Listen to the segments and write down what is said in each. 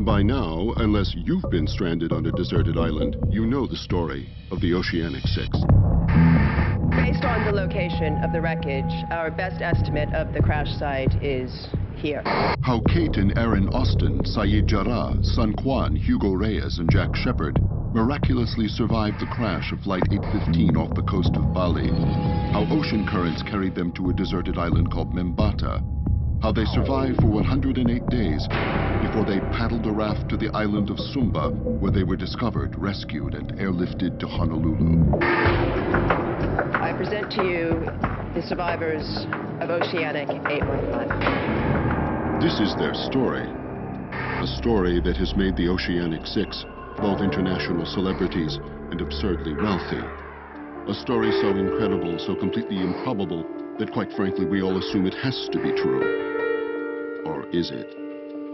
By now, unless you've been stranded on a deserted island, you know the story of the Oceanic 6. Based on the location of the wreckage, our best estimate of the crash site is here. How Kate and Aaron Austin, Saeed Jarrah, Sun Quan, Hugo Reyes, and Jack Shepard miraculously survived the crash of Flight 815 off the coast of Bali. How ocean currents carried them to a deserted island called Membata. How they survived for 108 days before they paddled a raft to the island of Sumba, where they were discovered, rescued, and airlifted to Honolulu. I present to you the survivors of Oceanic 815. This is their story. A story that has made the Oceanic 6 both international celebrities and absurdly wealthy. A story so incredible, so completely improbable, that quite frankly we all assume it has to be true. Or is it?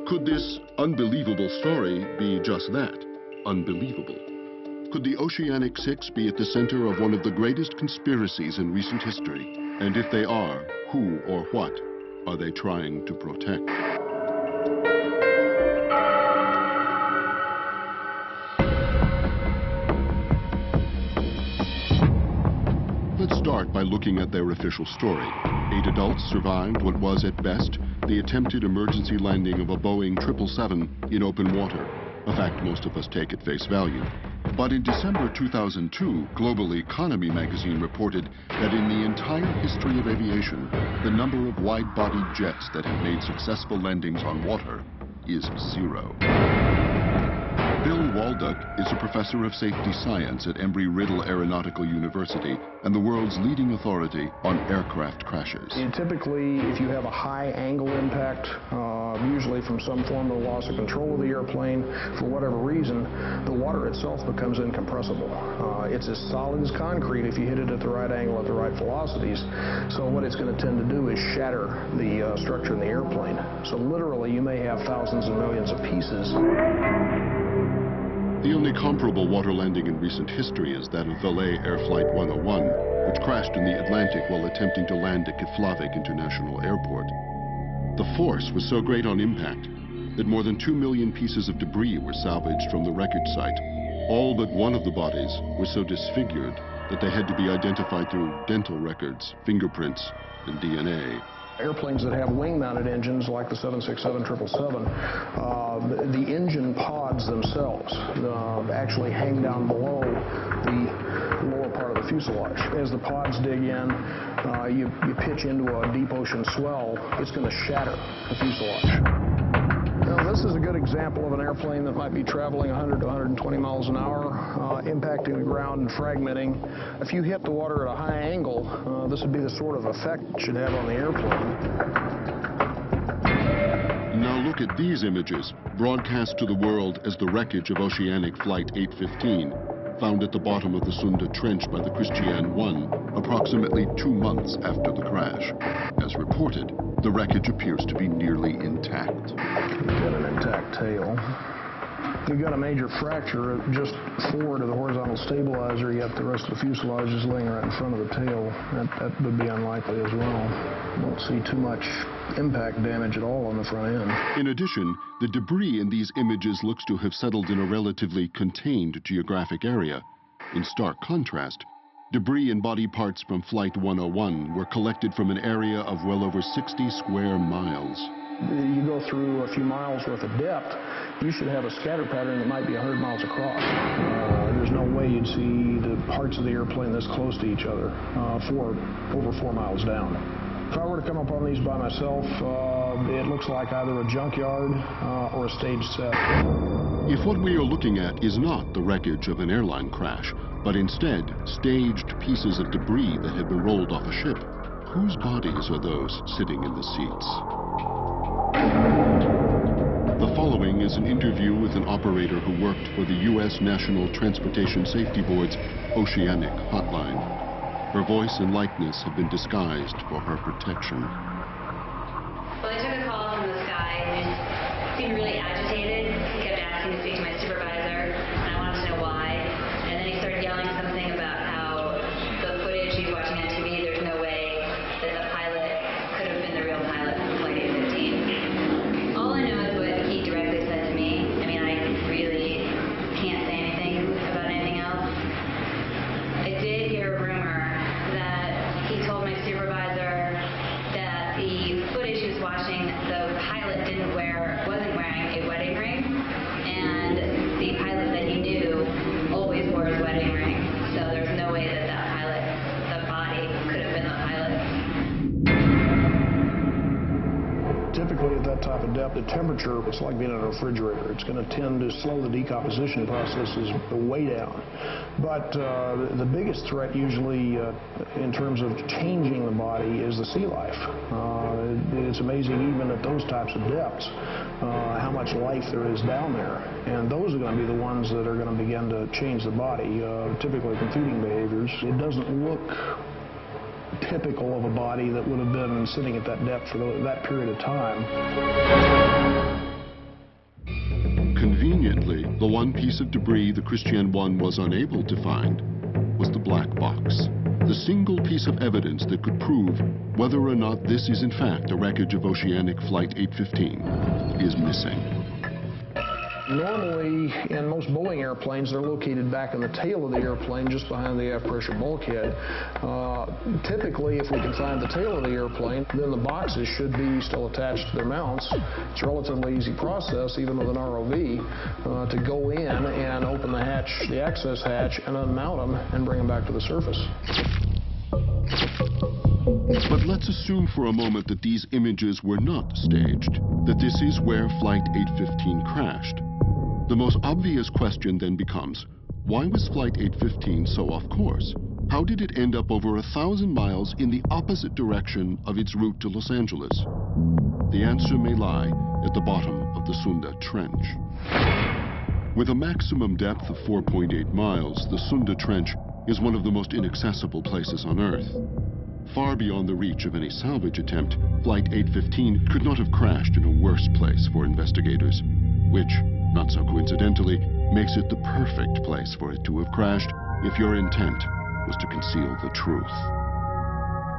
Could this unbelievable story be just that, unbelievable? Could the Oceanic 6 be at the center of one of the greatest conspiracies in recent history? And if they are, who or what are they trying to protect? Let's start by looking at their official story. 8 adults survived what was, at best, the attempted emergency landing of a Boeing 777 in open water, a fact most of us take at face value. But in December 2002, Global Economy magazine reported that in the entire history of aviation, the number of wide-bodied jets that have made successful landings on water is 0. Bill Walduck is a professor of safety science at Embry-Riddle Aeronautical University and the world's leading authority on aircraft crashes. Typically, if you have a high angle impact, usually from some form of loss of control of the airplane, for whatever reason, the water itself becomes incompressible. It's as solid as concrete if you hit it at the right angle at the right velocities. So what it's going to tend to do is shatter the structure in the airplane. So literally, you may have thousands and millions of pieces. The only comparable water landing in recent history is that of Valet Air Flight 101, which crashed in the Atlantic while attempting to land at Keflavik International Airport. The force was so great on impact that more than 2 million pieces of debris were salvaged from the wreckage site. All but one of the bodies were so disfigured that they had to be identified through dental records, fingerprints, and DNA. Airplanes that have wing-mounted engines, like the 767, 777, the engine pods themselves actually hang down below the lower part of the fuselage. As the pods dig in, you pitch into a deep ocean swell, it's going to shatter the fuselage. Now, this is a good example of an airplane that might be traveling 100 to 120 miles an hour, impacting the ground and fragmenting. If you hit the water at a high angle, this would be the sort of effect it should have on the airplane. Now look at these images, broadcast to the world as the wreckage of Oceanic Flight 815, found at the bottom of the Sunda Trench by the Christian 1, approximately 2 months after the crash. As reported, the wreckage appears to be nearly intact. You've got an intact tail. You've got a major fracture just forward of the horizontal stabilizer, yet the rest of the fuselage is laying right in front of the tail. That would be unlikely as well. Don't see too much impact damage at all on the front end. In addition, the debris in these images looks to have settled in a relatively contained geographic area. In stark contrast, debris and body parts from Flight 101 were collected from an area of well over 60 square miles. You go through a few miles worth of depth, you should have a scatter pattern that might be 100 miles across. There's no way you'd see the parts of the airplane this close to each other for over 4 miles down. If I were to come upon these by myself, it looks like either a junkyard or a stage set. If what we are looking at is not the wreckage of an airline crash, but instead staged pieces of debris that have been rolled off a ship, whose bodies are those sitting in the seats? The following is an interview with an operator who worked for the U.S. National Transportation Safety Board's Oceanic Hotline. Her voice and likeness have been disguised for her protection. Well, I took a call from this guy and seemed really agitated. He kept asking to speak to my supervisor, and I wanted to know why. And then he started yelling something about how the footage he's watching on TV, there's no way that the pilot could have been the real pilot from Flight 815. All I know is what he directly said to me, and the depth, the temperature, it's like being in a refrigerator. It's going to tend to slow the decomposition processes way down. But the biggest threat usually in terms of changing the body is the sea life. It's amazing even at those types of depths how much life there is down there. And those are going to be the ones that are going to begin to change the body, typically from feeding behaviors. It doesn't look typical of a body that would have been sitting at that depth for that period of time. Conveniently, the one piece of debris the Christian 1 was unable to find was the black box, the single piece of evidence that could prove whether or not this is in fact a wreckage of Oceanic Flight 815 is missing. Normally, in most Boeing airplanes, they're located back in the tail of the airplane, just behind the aft pressure bulkhead. Typically, if we can find the tail of the airplane, then the boxes should be still attached to their mounts. It's a relatively easy process, even with an ROV, to go in and open the hatch, the access hatch, and unmount them and bring them back to the surface. But let's assume for a moment that these images were not staged, that this is where Flight 815 crashed. The most obvious question then becomes, why was Flight 815 so off course? How did it end up over 1,000 miles in the opposite direction of its route to Los Angeles? The answer may lie at the bottom of the Sunda Trench. With a maximum depth of 4.8 miles, the Sunda Trench is one of the most inaccessible places on Earth. Far beyond the reach of any salvage attempt, Flight 815 could not have crashed in a worse place for investigators, which, not so coincidentally, makes it the perfect place for it to have crashed if your intent was to conceal the truth.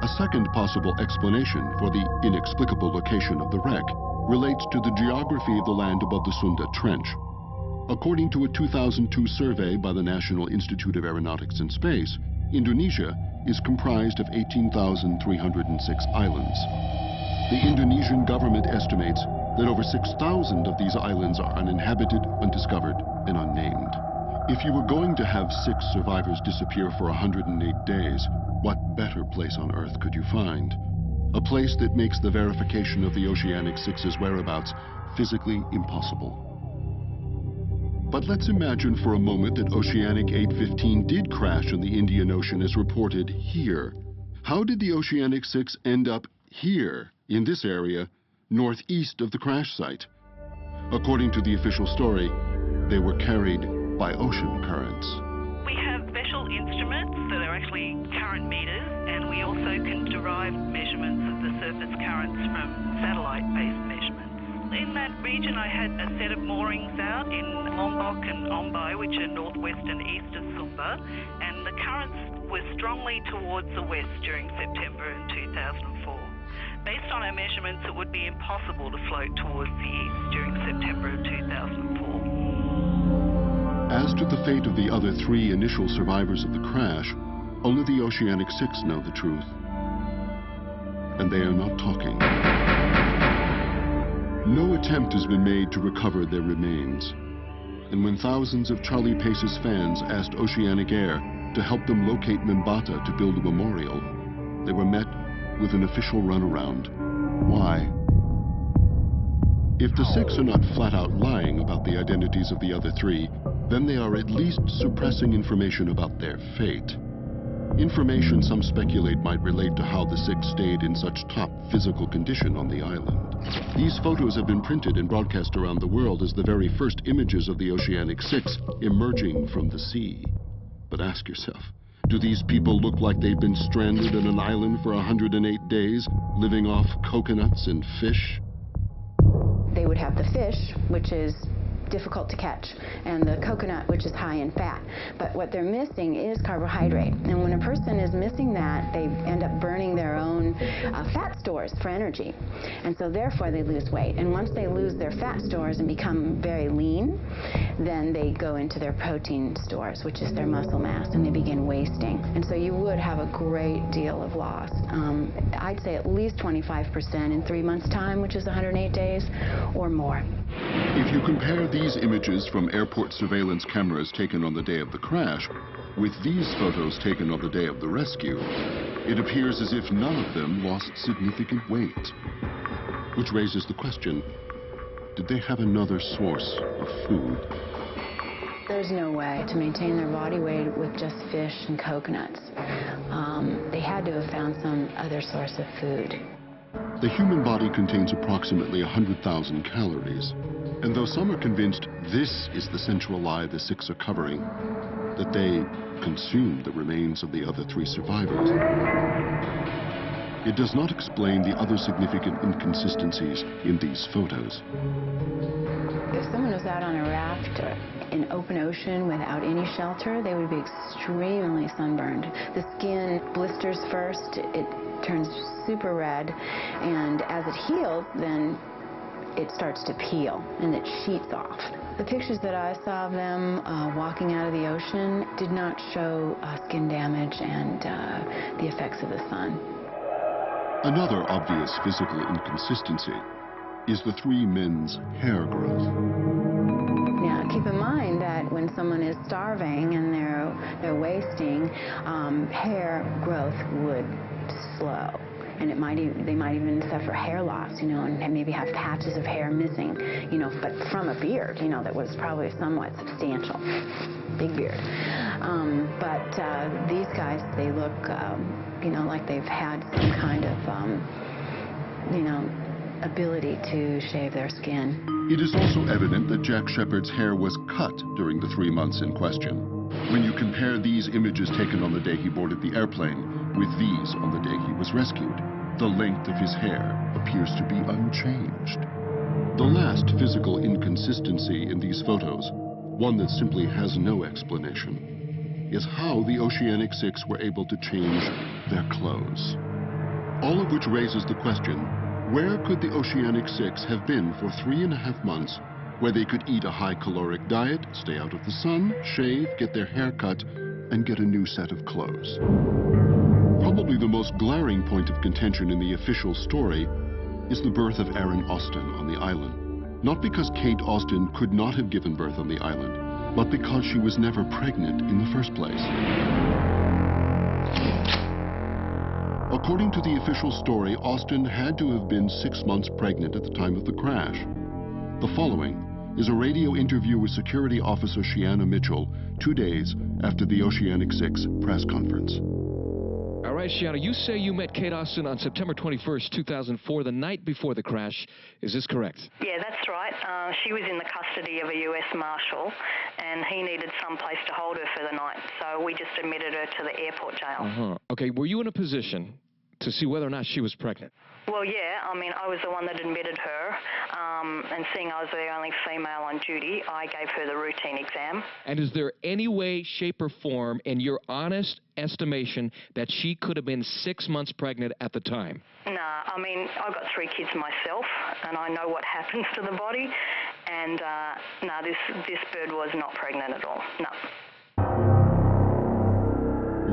A second possible explanation for the inexplicable location of the wreck relates to the geography of the land above the Sunda Trench. According to a 2002 survey by the National Institute of Aeronautics and Space, Indonesia is comprised of 18,306 islands. The Indonesian government estimates that over 6,000 of these islands are uninhabited, undiscovered, and unnamed. If you were going to have 6 survivors disappear for 108 days, what better place on Earth could you find? A place that makes the verification of the Oceanic 6's whereabouts physically impossible. But let's imagine for a moment that Oceanic 815 did crash in the Indian Ocean as reported here. How did the Oceanic 6 end up here, in this area, northeast of the crash site? According to the official story, they were carried by ocean currents. We have special instruments that are actually current meters, and we also can derive measurements of the surface currents from satellite-based measurements. In that region, I had a set of moorings out in Lombok and Ombai, which are northwest and east of Sumba, and the currents were strongly towards the west during September in 2004. Based on our measurements, it would be impossible to float towards the east during September of 2004. As to the fate of the other 3 initial survivors of the crash, only the Oceanic 6 know the truth. And they are not talking. No attempt has been made to recover their remains. And when thousands of Charlie Pace's fans asked Oceanic Air to help them locate Mimbata to build a memorial, they were met with an official runaround. Why? If the 6 are not flat out lying about the identities of the other 3, then they are at least suppressing information about their fate. Information some speculate might relate to how the 6 stayed in such top physical condition on the island. These photos have been printed and broadcast around the world as the very first images of the Oceanic 6 emerging from the sea. But ask yourself, do these people look like they've been stranded on an island for 108 days, living off coconuts and fish? They would have the fish, which is difficult to catch, and the coconut, which is high in fat. But what they're missing is carbohydrate. And when a person is missing that, they end up burning their own fat stores for energy. And so therefore they lose weight. And once they lose their fat stores and become very lean, then they go into their protein stores, which is their muscle mass, and they begin wasting. And so you would have a great deal of loss. I'd say at least 25% in 3 months' time, which is 108 days, or more. If you compare these images from airport surveillance cameras taken on the day of the crash with these photos taken on the day of the rescue, it appears as if none of them lost significant weight. Which raises the question, did they have another source of food? There's no way to maintain their body weight with just fish and coconuts. They had to have found some other source of food. The human body contains approximately 100,000 calories. And though some are convinced this is the central lie the six are covering, that they consumed the remains of the other three survivors, it does not explain the other significant inconsistencies in these photos. If someone was out on a raft in open ocean without any shelter, they would be extremely sunburned. The skin blisters first, it turns super red, and as it heals, then it starts to peel and it sheets off. The pictures that I saw of them walking out of the ocean did not show skin damage and the effects of the sun. Another obvious physical inconsistency is the three men's hair growth. Now, keep in mind that when someone is starving and they're wasting, hair growth would slow. And they might even suffer hair loss, and maybe have patches of hair missing, but from a beard, that was probably somewhat substantial, big beard. But these guys, they look, like they've had some kind of, ability to shave their skin. It is also evident that Jack Shepherd's hair was cut during the 3 months in question. When you compare these images taken on the day he boarded the airplane with these on the day he was rescued, the length of his hair appears to be unchanged. The last physical inconsistency in these photos, one that simply has no explanation, is how the Oceanic Six were able to change their clothes. All of which raises the question, where could the Oceanic Six have been for 3.5 months where they could eat a high-caloric diet, stay out of the sun, shave, get their hair cut, and get a new set of clothes? Probably the most glaring point of contention in the official story is the birth of Erin Austin on the island. Not because Kate Austin could not have given birth on the island, but because she was never pregnant in the first place. According to the official story, Austin had to have been 6 months pregnant at the time of the crash. The following is a radio interview with Security Officer Shiana Mitchell 2 days after the Oceanic Six press conference. All right, Shiana, you say you met Kate Austin on September 21st, 2004, the night before the crash. Is this correct? Yeah, that's right. She was in the custody of a U.S. Marshal, and he needed some place to hold her for the night, so we just admitted her to the airport jail. Okay, were you in a position to see whether or not she was pregnant? Well, yeah. I mean, I was the one that admitted her, and seeing I was the only female on duty, I gave her the routine exam. And is there any way, shape, or form, in your honest estimation, that she could have been 6 months pregnant at the time? Nah, I mean, I've got 3 kids myself, and I know what happens to the body, and no, this bird was not pregnant at all, no.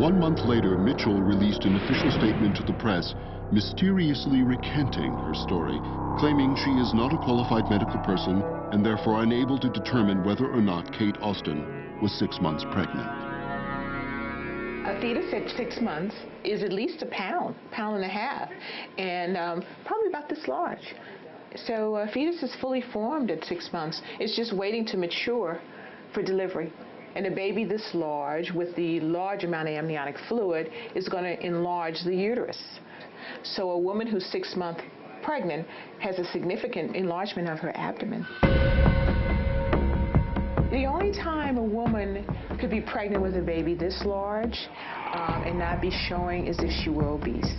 1 month later, Mitchell released an official statement to the press, mysteriously recanting her story, claiming she is not a qualified medical person and therefore unable to determine whether or not Kate Austin was 6 months pregnant. A fetus at 6 months is at least a pound and a half, and probably about this large. So a fetus is fully formed at 6 months. It's just waiting to mature for delivery. And a baby this large, with the large amount of amniotic fluid, is going to enlarge the uterus. So a woman who's 6 months pregnant has a significant enlargement of her abdomen. The only time a woman could be pregnant with a baby this large and not be showing is if she were obese.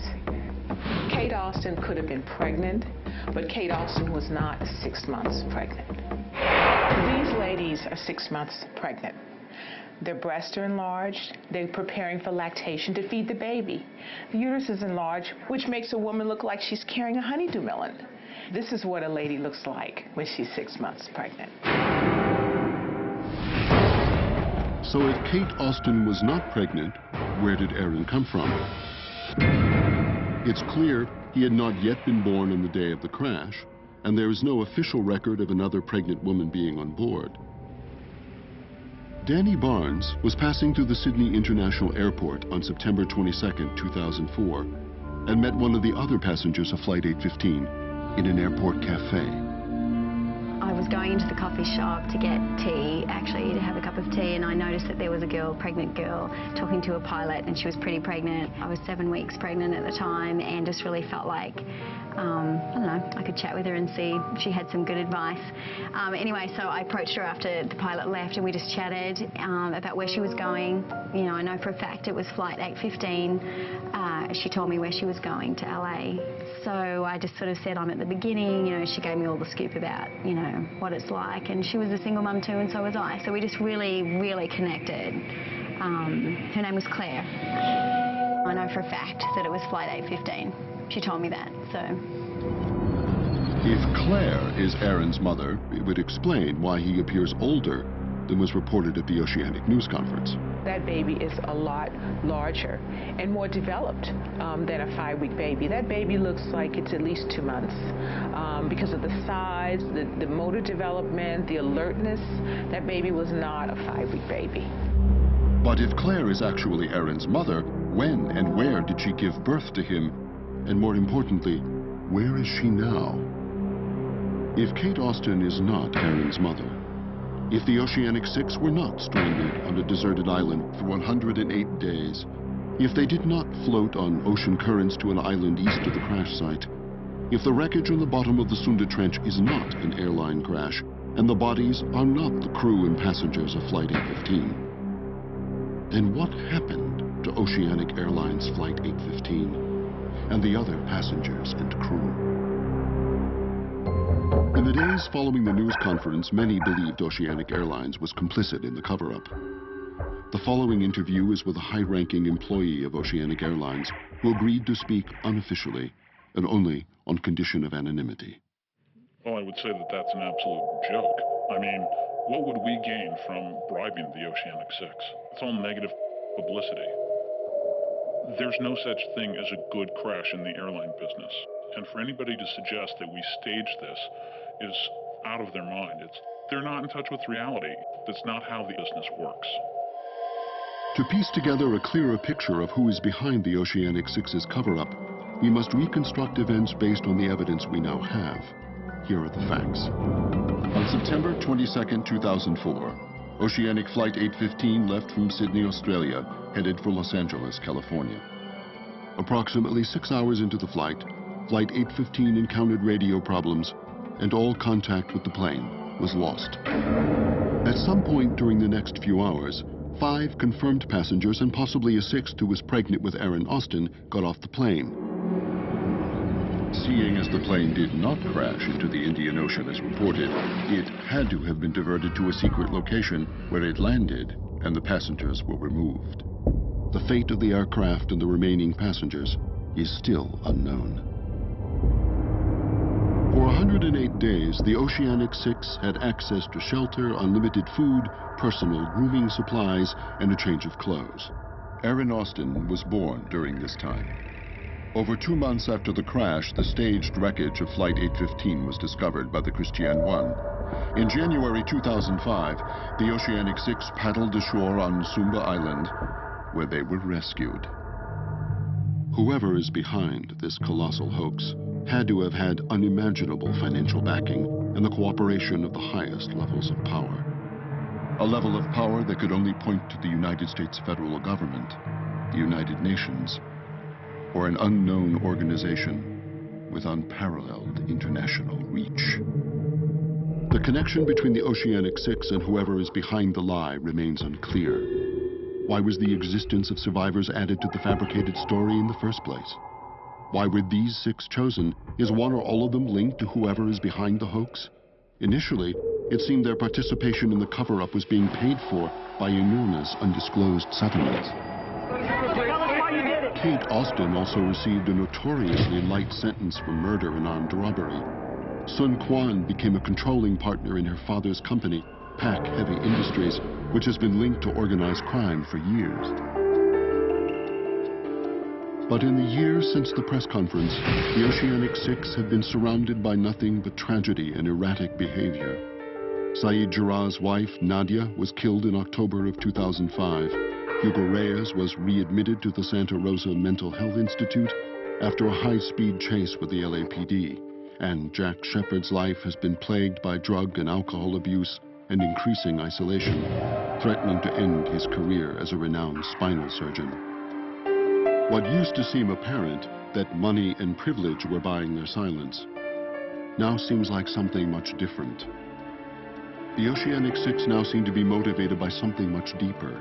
Kate Austin could have been pregnant, but Kate Austin was not 6 months pregnant. These ladies are 6 months pregnant. Their breasts are enlarged. They're preparing for lactation to feed the baby. The uterus is enlarged, which makes a woman look like she's carrying a honeydew melon. This is what a lady looks like when she's 6 months pregnant. So if Kate Austin was not pregnant, where did Erin come from? It's clear he had not yet been born on the day of the crash, and there is no official record of another pregnant woman being on board. Danny Barnes was passing through the Sydney International Airport on September 22, 2004, and met one of the other passengers of Flight 815 in an airport cafe. was going into the coffee shop to get tea, actually, to have a cup of tea, and I noticed that there was a girl, pregnant girl, talking to a pilot, and she was pretty pregnant. I was 7 weeks pregnant at the time, and just really felt like, I don't know, I could chat with her and see if she had some good advice. Anyway, so I approached her after the pilot left, and we just chatted about where she was going. You know, I know for a fact it was flight 815. She told me where she was going, to LA. So I just sort of said I'm at the beginning. You know, she gave me all the scoop about, you know, what it's like. And she was a single mum too, and so was I. So we just really, really connected. Her name was Claire. I know for a fact that it was flight 815. She told me that, so. If Claire is Aaron's mother, it would explain why he appears older than was reported at the Oceanic News Conference. That baby is a lot larger and more developed than a 5-week baby. That baby looks like it's at least 2 months because of the size, the motor development, the alertness. That baby was not a 5-week baby. But if Claire is actually Aaron's mother, when and where did she give birth to him? And more importantly, where is she now? If Kate Austin is not Aaron's mother, if the Oceanic 6 were not stranded on a deserted island for 108 days, if they did not float on ocean currents to an island east of the crash site, if the wreckage on the bottom of the Sunda Trench is not an airline crash, and the bodies are not the crew and passengers of Flight 815, then what happened to Oceanic Airlines Flight 815 and the other passengers and crew? In the days following the news conference, many believed Oceanic Airlines was complicit in the cover-up. The following interview is with a high-ranking employee of Oceanic Airlines who agreed to speak unofficially and only on condition of anonymity. Well, I would say that that's an absolute joke. I mean, what would we gain from bribing the Oceanic 6? It's all negative publicity. There's no such thing as a good crash in the airline business. And for anybody to suggest that we staged this is out of their mind. They're not in touch with reality. That's not how the business works. To piece together a clearer picture of who is behind the Oceanic 6's cover-up, we must reconstruct events based on the evidence we now have. Here are the facts. On September 22, 2004, Oceanic Flight 815 left from Sydney, Australia, headed for Los Angeles, California. Approximately 6 hours into the flight, Flight 815 encountered radio problems, and all contact with the plane was lost. At some point during the next few hours, 5 confirmed passengers and possibly a 6th who was pregnant with Aaron Austin got off the plane. Seeing as the plane did not crash into the Indian Ocean as reported, it had to have been diverted to a secret location where it landed and the passengers were removed. The fate of the aircraft and the remaining passengers is still unknown. For 108 days, the Oceanic 6 had access to shelter, unlimited food, personal grooming supplies, and a change of clothes. Aaron Austin was born during this time. Over 2 months after the crash, the staged wreckage of Flight 815 was discovered by the Christian 1. In January 2005, the Oceanic 6 paddled ashore on Sumba Island, where they were rescued. Whoever is behind this colossal hoax had to have had unimaginable financial backing and the cooperation of the highest levels of power. A level of power that could only point to the United States federal government, the United Nations, or an unknown organization with unparalleled international reach. The connection between the Oceanic 6 and whoever is behind the lie remains unclear. Why was the existence of survivors added to the fabricated story in the first place? Why were these 6 chosen? Is one or all of them linked to whoever is behind the hoax? Initially, it seemed their participation in the cover-up was being paid for by enormous undisclosed settlements. Kate Austin also received a notoriously light sentence for murder and armed robbery. Sun Quan became a controlling partner in her father's company, Pac Heavy Industries, which has been linked to organized crime for years. But in the years since the press conference, the Oceanic 6 had been surrounded by nothing but tragedy and erratic behavior. Saeed Jarrah's wife, Nadia, was killed in October of 2005. Hugo Reyes was readmitted to the Santa Rosa Mental Health Institute after a high-speed chase with the LAPD. and Jack Shepard's life has been plagued by drug and alcohol abuse and increasing isolation, threatening to end his career as a renowned spinal surgeon. What used to seem apparent, that money and privilege were buying their silence, now seems like something much different. The Oceanic Six now seem to be motivated by something much deeper.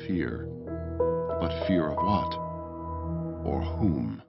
Fear. But fear of what? Or whom?